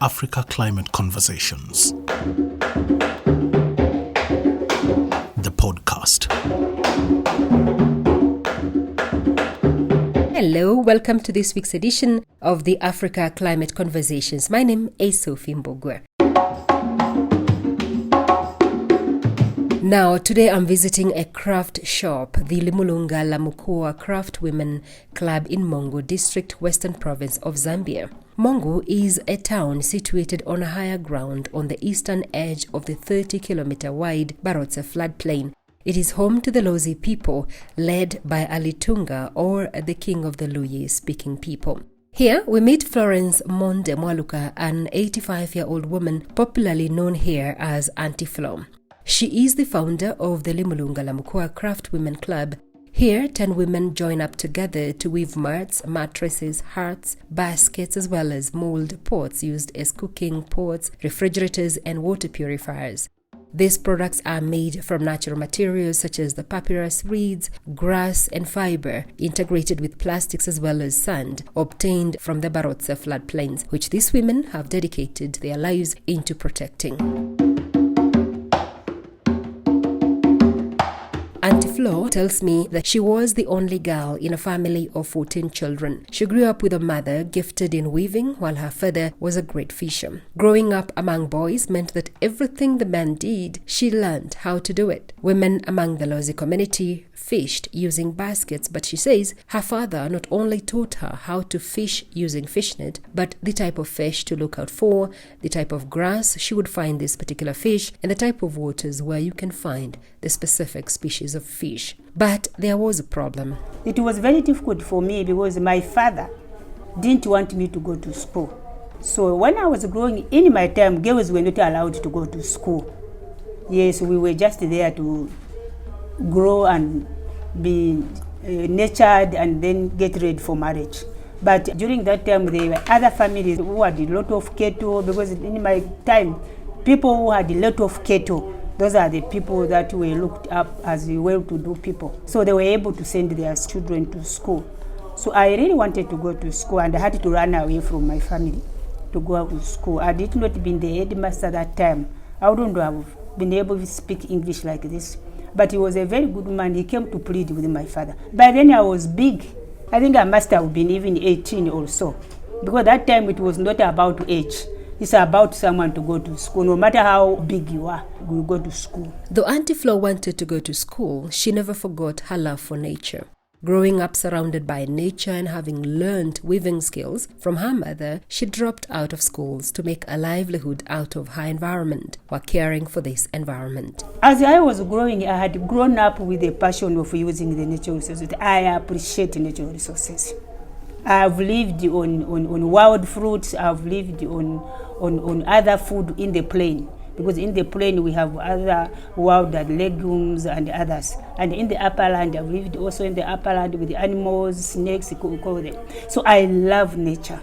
Africa Climate Conversations. The podcast. Hello, welcome to this week's edition of the Africa Climate Conversations. My name is Sophie Mbogwe. Now, today I'm visiting a craft shop, the Limulunga la Makuwa Craft Women Club in Mongu district, Western Province of Zambia. Mongu is a town situated on a higher ground on the eastern edge of the 30-kilometer wide Barotse floodplain. It is home to the Lozi people, led by Alitunga, or the king of the Luyi-speaking people. Here, we meet Florence Monde, Mwauluka, an 85-year-old woman popularly known here as Auntie Flo. She is the founder of the Limulunga la Makuwa Craft Women Club. Here, 10 women join up together to weave mats, mattresses, hearts, baskets, as well as mould pots used as cooking pots, refrigerators, and water purifiers. These products are made from natural materials such as the papyrus reeds, grass, and fiber, integrated with plastics as well as sand, obtained from the Barotse floodplains, which these women have dedicated their lives into protecting. Auntie Flo tells me that she was the only girl in a family of 14 children. She grew up with a mother gifted in weaving, while her father was a great fisher. Growing up among boys meant that everything the men did, she learned how to do it. Women among the Lozi community fished using baskets, but she says her father not only taught her how to fish using fishnet, but the type of fish to look out for, the type of grass she would find this particular fish, and the type of waters where you can find the specific species of fish. But there was a problem. It was very difficult for me because my father didn't want me to go to school. So when I was growing, in my time, girls were not allowed to go to school. Yes, we were just there to grow and be nurtured and then get ready for marriage. But during that time, there were other families who had a lot of cattle, because in my time, people who had a lot of cattle, those are the people that were looked up as well-to-do people. So they were able to send their children to school. So I really wanted to go to school, and I had to run away from my family to go to school. I did not be the headmaster that time. I wouldn't have been able to speak English like this. But he was a very good man. He came to plead with my father. By then I was big. I think I must have been even 18 or so. Because that time it was not about age. It's about someone to go to school. No matter how big you are, you go to school. Though Auntie Flo wanted to go to school, she never forgot her love for nature. Growing up surrounded by nature and having learned weaving skills from her mother, she dropped out of schools to make a livelihood out of her environment while caring for this environment. As I was growing, I had grown up with a passion of using the natural resources. I appreciate natural resources. I've lived on wild fruits. I've lived on other food in the plain. Because in the plain we have other wild legumes and others. And in the upper land, I've lived also in the upper land with the animals, snakes, we call them. So I love nature.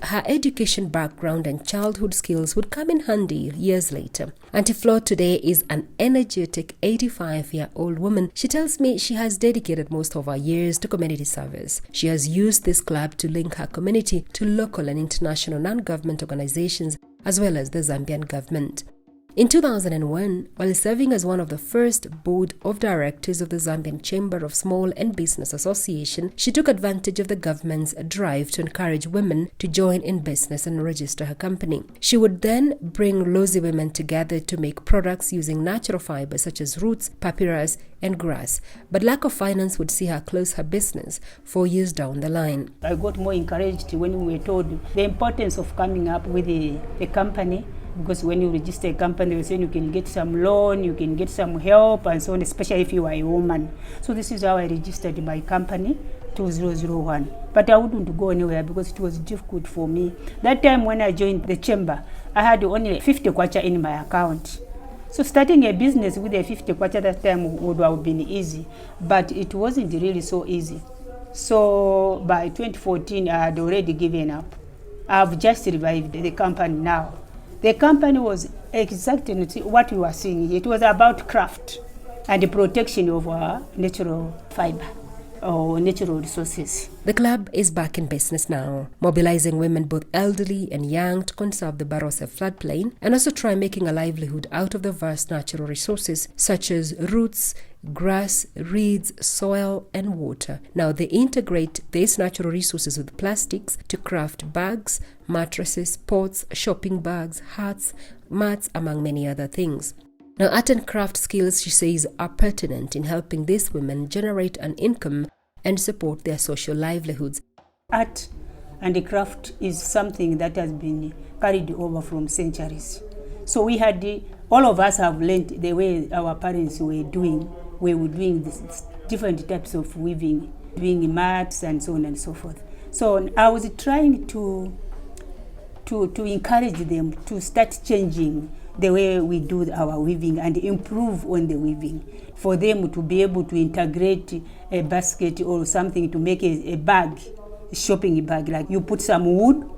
Her education background and childhood skills would come in handy years later. Auntie Flo today is an energetic 85-year-old woman. She tells me she has dedicated most of her years to community service. She has used this club to link her community to local and international non-government organizations, as well as the Zambian government. In 2001, while serving as one of the first board of directors of the Zambian Chamber of Small and Business Association, she took advantage of the government's drive to encourage women to join in business and register her company. She would then bring Lozi women together to make products using natural fibers such as roots, papyrus, and grass. But lack of finance would see her close her business 4 years down the line. I got more encouraged when we were told the importance of coming up with a company. Because when you register a company, they say you can get some loan, you can get some help, and so on, especially if you are a woman. So this is how I registered my company, 2001. But I wouldn't go anywhere because it was difficult for me. That time when I joined the chamber, I had only 50 kwacha in my account. So starting a business with a 50 kwacha that time would have been easy, but it wasn't really so easy. So by 2014, I had already given up. I've just revived the company now. The company was exactly what you are seeing. It was about craft and the protection of our natural fiber. or natural resources. The club is back in business now, mobilizing women both elderly and young to conserve the Barotse floodplain and also try making a livelihood out of the vast natural resources such as roots, grass, reeds, soil, and water. Now they integrate these natural resources with plastics to craft bags, mattresses, pots, shopping bags, hats, mats, among many other things. Now, art and craft skills, she says, are pertinent in helping these women generate an income and support their social livelihoods. Art and craft is something that has been carried over from centuries. So we had, all of us have learned the way our parents were doing. We were doing this different types of weaving, doing mats and so on and so forth. So I was trying to encourage them to start changing the way we do our weaving and improve on the weaving, for them to be able to integrate a basket or something to make a bag, a shopping bag, like you put some wood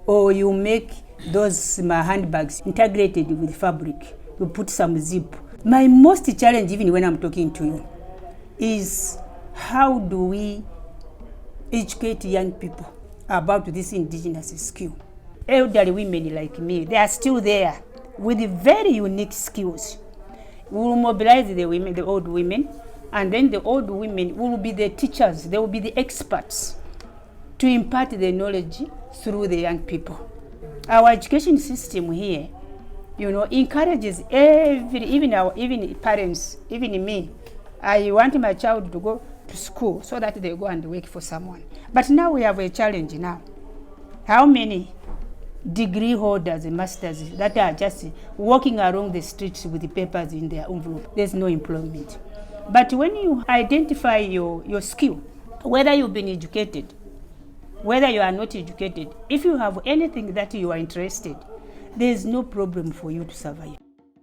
or you make those handbags integrated with fabric, you put some zip. My most challenge, even when I'm talking to you, is how do we educate young people about this indigenous skill? Elderly women like me, they are still there with very unique skills. We will mobilize the women, the old women, and then the old women will be the teachers, they will be the experts to impart the knowledge through the young people. Our education system here, encourages even parents, even me. I want my child to go to school so that they go and work for someone. But now we have a challenge now. How many degree holders and masters that are just walking along the streets with the papers in their envelope? There's no employment. But when you identify your skill, whether you've been educated, whether you are not educated, if you have anything that you are interested, there's no problem for you to survive.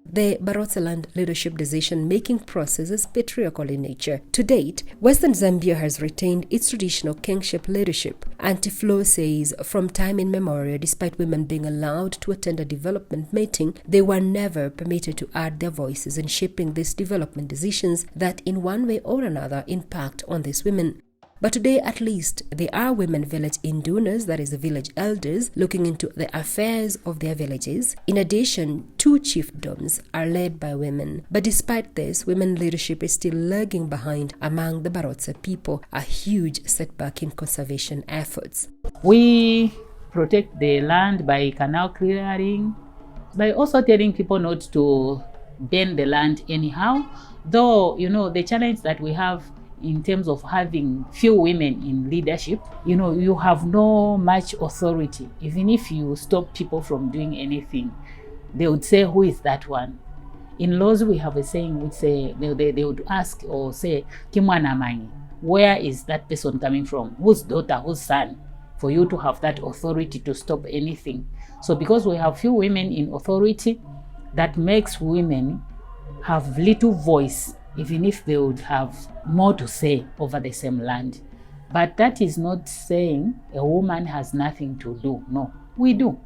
The Barotseland leadership decision-making process is patriarchal in nature. To date, Western Zambia has retained its traditional kingship leadership. Auntie Flo says from time immemorial, despite women being allowed to attend a development meeting, they were never permitted to add their voices in shaping these development decisions that in one way or another impact on these women. But today, at least, there are women village indunas, that is the village elders, looking into the affairs of their villages. In addition, 2 chiefdoms are led by women. But despite this, women leadership is still lagging behind among the Barotse people, a huge setback in conservation efforts. We protect the land by canal clearing, by also telling people not to burn the land anyhow. Though, the challenge that we have in terms of having few women in leadership, you have no much authority. Even if you stop people from doing anything, they would say, who is that one? In laws, we have a saying which say, they would ask or say, Kimwana mangi, where is that person coming from? Whose daughter, whose son? For you to have that authority to stop anything. So because we have few women in authority, that makes women have little voice, even if they would have more to say over the same land. But that is not saying a woman has nothing to do. No, we do.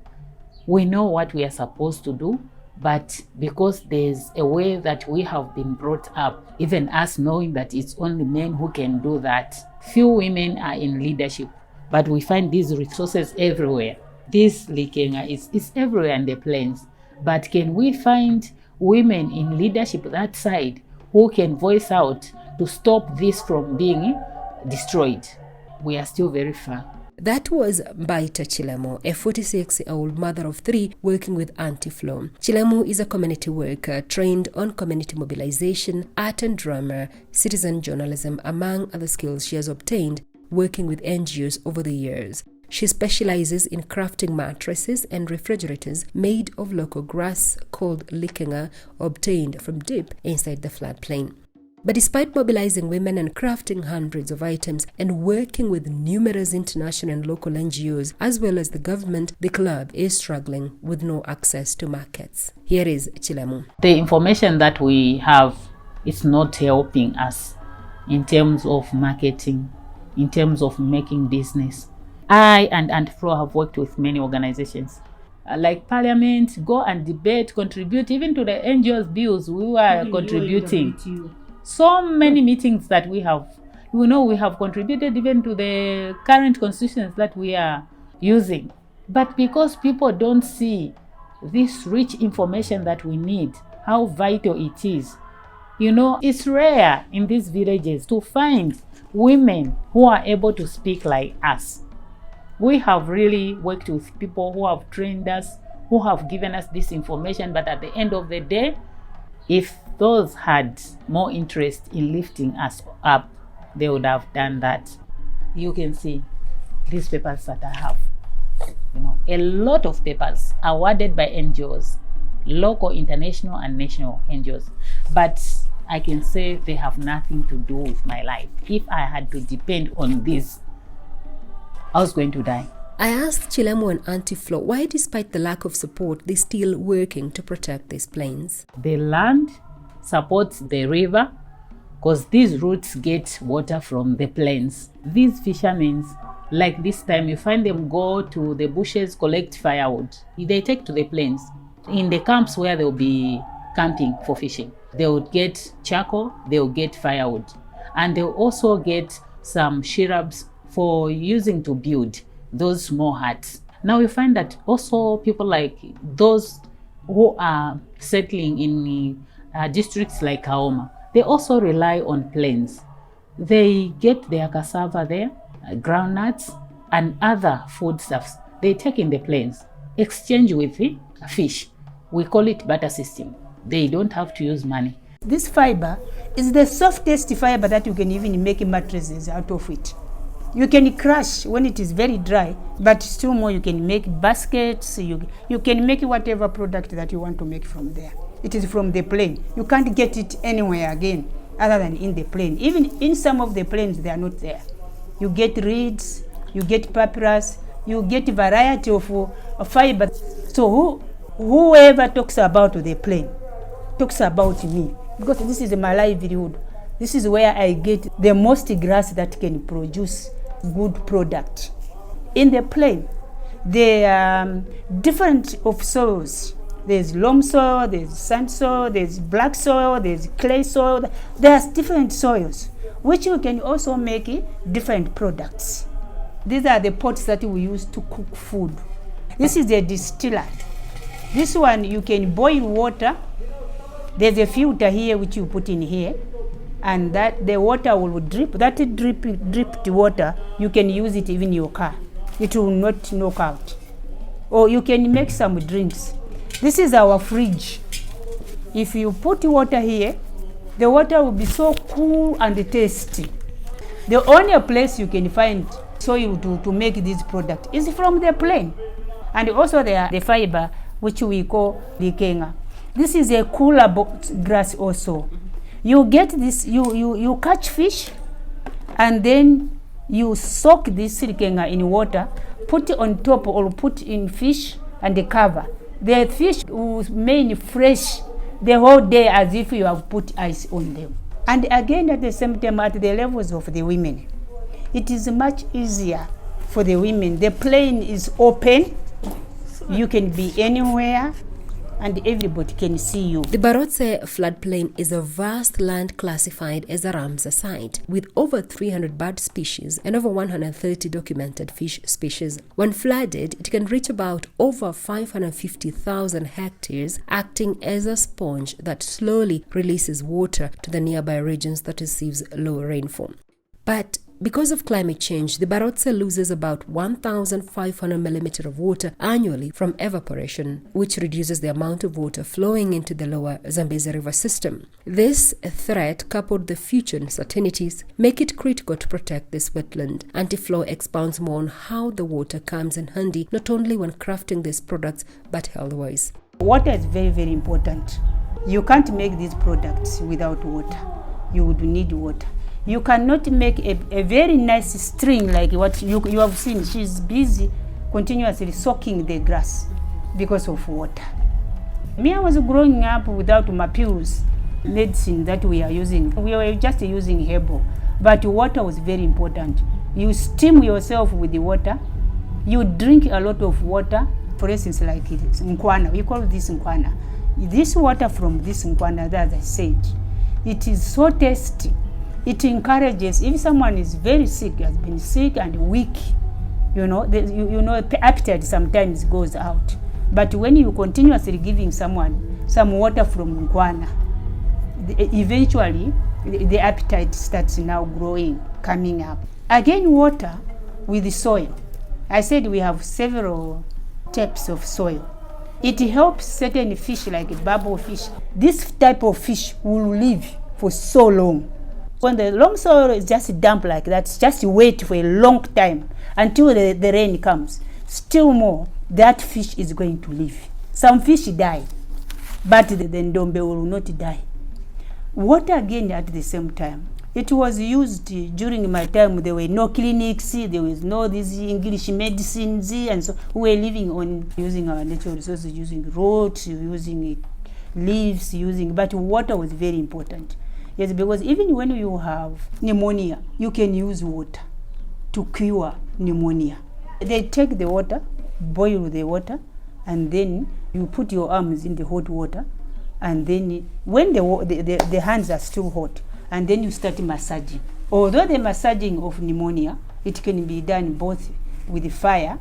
We know what we are supposed to do, but because there's a way that we have been brought up, even us knowing that it's only men who can do that, few women are in leadership. But we find these resources everywhere. This Likenga is everywhere in the plains. But can we find women in leadership that side who can voice out to stop this from being destroyed? We are still very far. That was Baita Chilemu, a 46-year-old mother of 3 working with Auntie Flo. Chilemu is a community worker trained on community mobilization, art and drama, citizen journalism, among other skills she has obtained working with NGOs over the years. She specializes in crafting mattresses and refrigerators made of local grass called likenga, obtained from deep inside the floodplain. But despite mobilizing women and crafting hundreds of items and working with numerous international and local NGOs as well as the government, the club is struggling with no access to markets. Here is Chilemu. The information that we have is not helping us in terms of marketing, in terms of making business. I and Auntie Flo have worked with many organizations like Parliament, go and debate, contribute, even to the NGOs bills we were contributing. So many meetings that we have We have contributed even to the current constitutions that we are using. But because people don't see this rich information that we need, how vital it is, it's rare in these villages to find women who are able to speak like us. We have really worked with people who have trained us, who have given us this information, but at the end of the day, if those had more interest in lifting us up, they would have done that. You can see these papers that I have. A lot of papers awarded by NGOs, local, international, and national NGOs. But I can say they have nothing to do with my life. If I had to depend on this, I was going to die. I asked Chilemu and Auntie Flo why, despite the lack of support, they're still working to protect these plains. The land supports the river because these roots get water from the plains. These fishermen, like this time, you find them go to the bushes, collect firewood. They take to the plains. In the camps where they'll be camping for fishing, they would get charcoal, they'll get firewood. And they'll also get some shrubs for using to build those small huts. Now we find that also people like those who are settling in districts like Kaoma, they also rely on plains. They get their cassava there, groundnuts, and other foodstuffs. They take in the plains, exchange with the fish. We call it barter system. They don't have to use money. This fiber is the softest fiber that you can even make mattresses out of it. You can crush when it is very dry, but still more you can make baskets, you can make whatever product that you want to make from there. It is from the plain. You can't get it anywhere again other than in the plain. Even in some of the plains, they are not there. You get reeds, you get papyrus, you get a variety of fiber. So whoever talks about the plain talks about me, because this is my livelihood. This is where I get the most grass that can produce good product. In the plain, there are different of soils. There's loam soil, there's sand soil, there's black soil, there's clay soil. There's different soils, which you can also make different products. These are the pots that we use to cook food. This is the distiller. This one you can boil water. There's a filter here which you put in here, and that the water will drip. That dripped water, you can use it even in your car. It will not knock out. Or you can make some drinks. This is our fridge. If you put water here, the water will be so cool and tasty. The only place you can find soil to make this product is from the plain. And also the fiber, which we call likenga. This is a cooler grass also. You get this, you catch fish, and then you soak this likenga in water, put it on top or put in fish and cover. The fish will remain fresh the whole day as if you have put ice on them. And again, at the same time, at the levels of the women, it is much easier for the women. The plain is open. You can be anywhere, and everybody can see you. The Barotse floodplain is a vast land classified as a Ramsar site with over 300 bird species and over 130 documented fish species. When flooded, it can reach about over 550,000 hectares, acting as a sponge that slowly releases water to the nearby regions that receives low rainfall. But because of climate change, the Barotse loses about 1,500 millimeters of water annually from evaporation, which reduces the amount of water flowing into the lower Zambezi River system. This threat, coupled with the future uncertainties, make it critical to protect this wetland. Auntie Flo expounds more on how the water comes in handy, not only when crafting these products, but health-wise. Water is very, very important. You can't make these products without water. You would need water. You cannot make a very nice string like what you have seen. She's busy continuously soaking the grass because of water. Me, I was growing up without my pills, medicine that we are using. We were just using herbal, but water was very important. You steam yourself with the water. You drink a lot of water. For instance, like nkwana, we call this nkwana. This water from this nkwana, as I said, it is so tasty. It encourages, if someone is very sick, has been sick and weak, appetite sometimes goes out. But when you continuously giving someone some water from Nkwana, eventually the appetite starts now growing, coming up. Again, water with the soil. I said we have several types of soil. It helps certain fish like bubble fish. This type of fish will live for so long. When the long soil is just damp like that, just wait for a long time until the rain comes. Still more, that fish is going to live. Some fish die, but the ndombe will not die. Water again at the same time. It was used during my time. There were no clinics, there was no these English medicines, and so we were living on using our natural resources, using roots, using leaves, but water was very important. Yes, because even when you have pneumonia, you can use water to cure pneumonia. They take the water, boil the water, and then you put your arms in the hot water, and then when the hands are still hot, and then you start massaging. Although the massaging of pneumonia, it can be done both with the fire.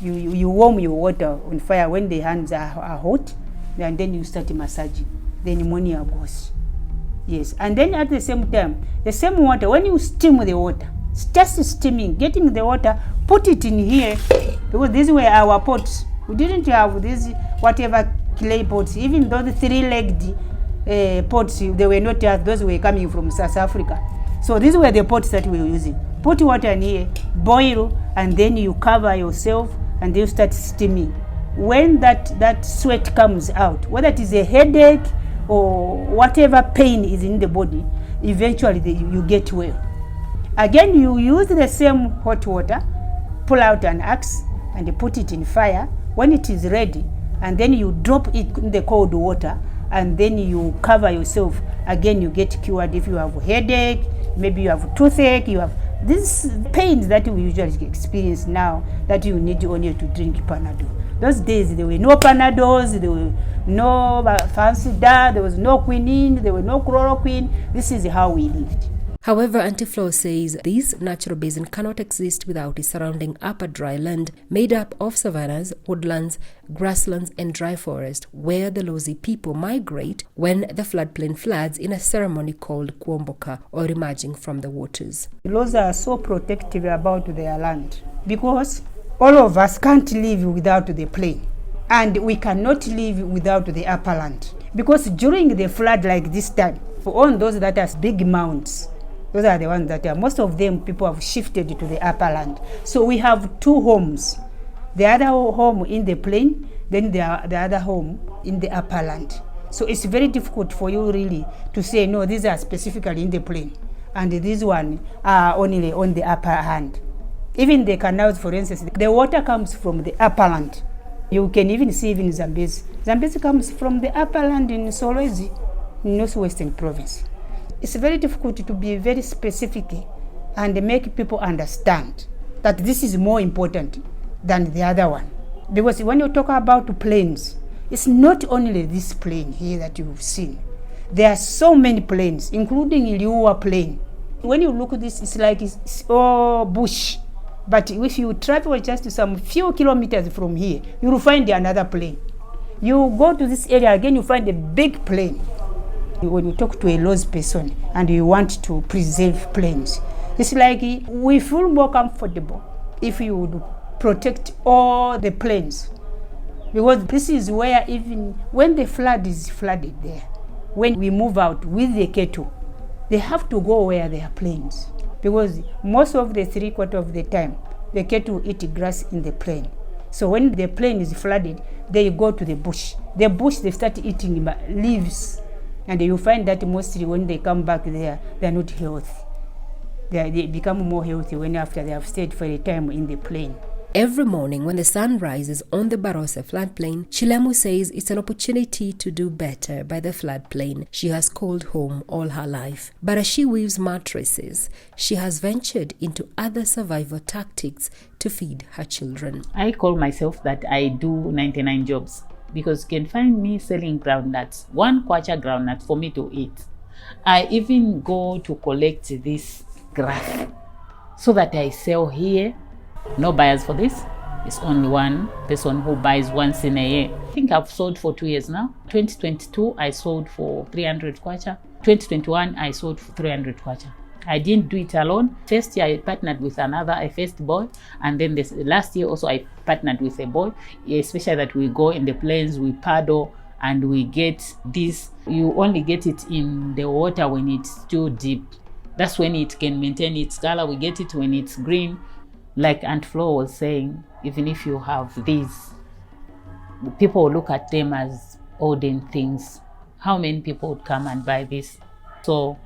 You warm your water on fire when the hands are hot, and then you start massaging. The pneumonia goes. Yes, and then at the same time, the same water, when you steam the water, just steaming, getting the water, put it in here, because these were our pots. We didn't have these whatever clay pots, even though the three-legged pots, they were not those were coming from South Africa. So these were the pots that we were using. Put water in here, boil, and then you cover yourself, and then you start steaming. When that sweat comes out, whether it is a headache or whatever pain is in the body, eventually you get well. Again, you use the same hot water, pull out an axe, and put it in fire. When it is ready, and then you drop it in the cold water, and then you cover yourself. Again, you get cured. If you have a headache, maybe you have toothache, you have these pains that we usually experience now, that you need only to drink Panadol. Those days there were no Panadols, there were no fancy dad, there was no quinine, there were no chloroquine. This is how we lived. However, Auntie Flo says this natural basin cannot exist without its surrounding upper dry land made up of savannas, woodlands, grasslands and dry forest, where the Lozi people migrate when the floodplain floods in a ceremony called kuomboka, or emerging from the waters. Lozi are so protective about their land because all of us can't live without the plain, and we cannot live without the upper land, because during the flood like this time, on those that are big mounds, those are the ones that are, most of them people have shifted to the upper land. So we have two homes, the other home in the plain, then the other home in the upper land. So it's very difficult for you really to say, no, these are specifically in the plain, and these one are only on the upper hand. Even the canals, for instance, the water comes from the upper land. You can even see even Zambezi. Zambezi comes from the upper land in Solwezi, in Northwestern Province. It's very difficult to be very specific and make people understand that this is more important than the other one. Because when you talk about plains, it's not only this plain here that you've seen. There are so many plains, including Liua Plain. When you look at this, it's like it's all bush. But if you travel just some few kilometers from here, you will find another plain. You go to this area again, you find a big plain. When you talk to a lost person and you want to preserve plains, it's like we feel more comfortable if you would protect all the plains. Because this is where even when the flood is flooded there, when we move out with the cattle, they have to go where there are plains. Because most of the 3/4 of the time, the cattle eat grass in the plain. So when the plain is flooded, they go to the bush. The bush, they start eating leaves. And you find that mostly when they come back there, they are not healthy. They become more healthy when after they have stayed for a time in the plain. Every morning when the sun rises on the Barotse floodplain, Chilemu says it's an opportunity to do better by the floodplain she has called home all her life. But as she weaves mattresses, she has ventured into other survival tactics to feed her children. I call myself that I do 99 jobs, because you can find me selling groundnuts, 1 kwacha groundnut for me to eat. I even go to collect this grass so that I sell here. No buyers for this. It's only one person who buys once in a year. I think I've sold for 2 years now. 2022, I sold for 300 kwacha. 2021, I sold for 300 kwacha. I didn't do it alone. First year, I partnered with a first boy. And then last year also, I partnered with a boy. Especially that we go in the plains, we paddle, and we get this. You only get it in the water when it's too deep. That's when it can maintain its color. We get it when it's green. Like Auntie Flo was saying, even if you have these, people will look at them as olden things. How many people would come and buy this? So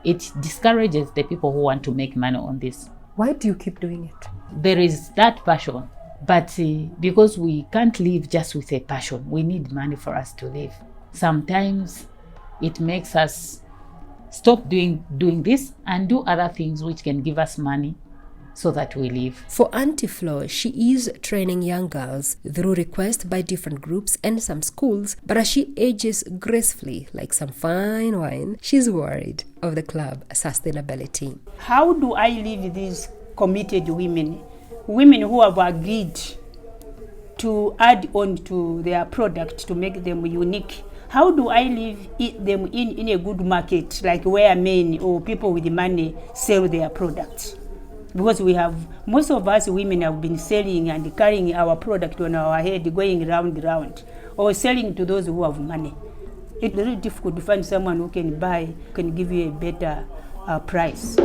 it discourages the people who want to make money on this. Why do you keep doing it? There is that passion, but because we can't live just with a passion, we need money for us to live. Sometimes it makes us stop doing this and do other things which can give us money so that we live. For Auntie Flo, she is training young girls through requests by different groups and some schools, but as she ages gracefully like some fine wine, she's worried of the club sustainability. How do I leave these committed women who have agreed to add on to their product to make them unique? How do I leave them in a good market, like where men or people with money sell their products? Because most of us women have been selling and carrying our product on our head, going round, or selling to those who have money. It's very difficult to find someone who can buy, can give you a better price.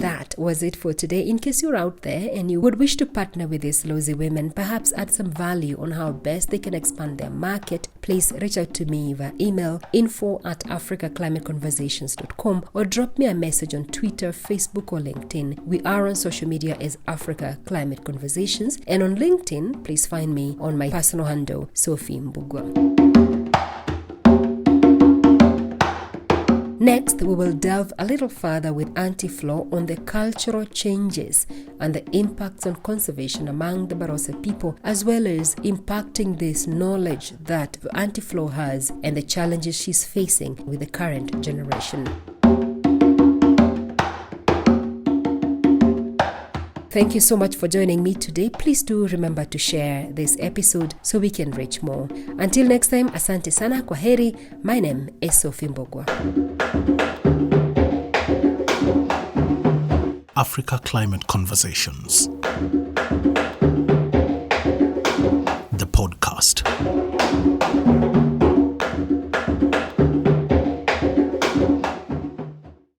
That was it for today. In case you're out there and you would wish to partner with these Lozi women, perhaps add some value on how best they can expand their market, please reach out to me via email info@africaclimateconversations.com or drop me a message on Twitter, Facebook or LinkedIn. We are on social media as Africa Climate Conversations, and on LinkedIn, please find me on my personal handle, Sophie Mbugwa. Next, we will delve a little further with Auntie Flo on the cultural changes and the impacts on conservation among the Barotse people, as well as impacting this knowledge that Auntie Flo has and the challenges she's facing with the current generation. Thank you so much for joining me today. Please do remember to share this episode so we can reach more. Until next time, asante sana, kwaheri. My name is Sophie Mbogwa. Africa Climate Conversations, the podcast.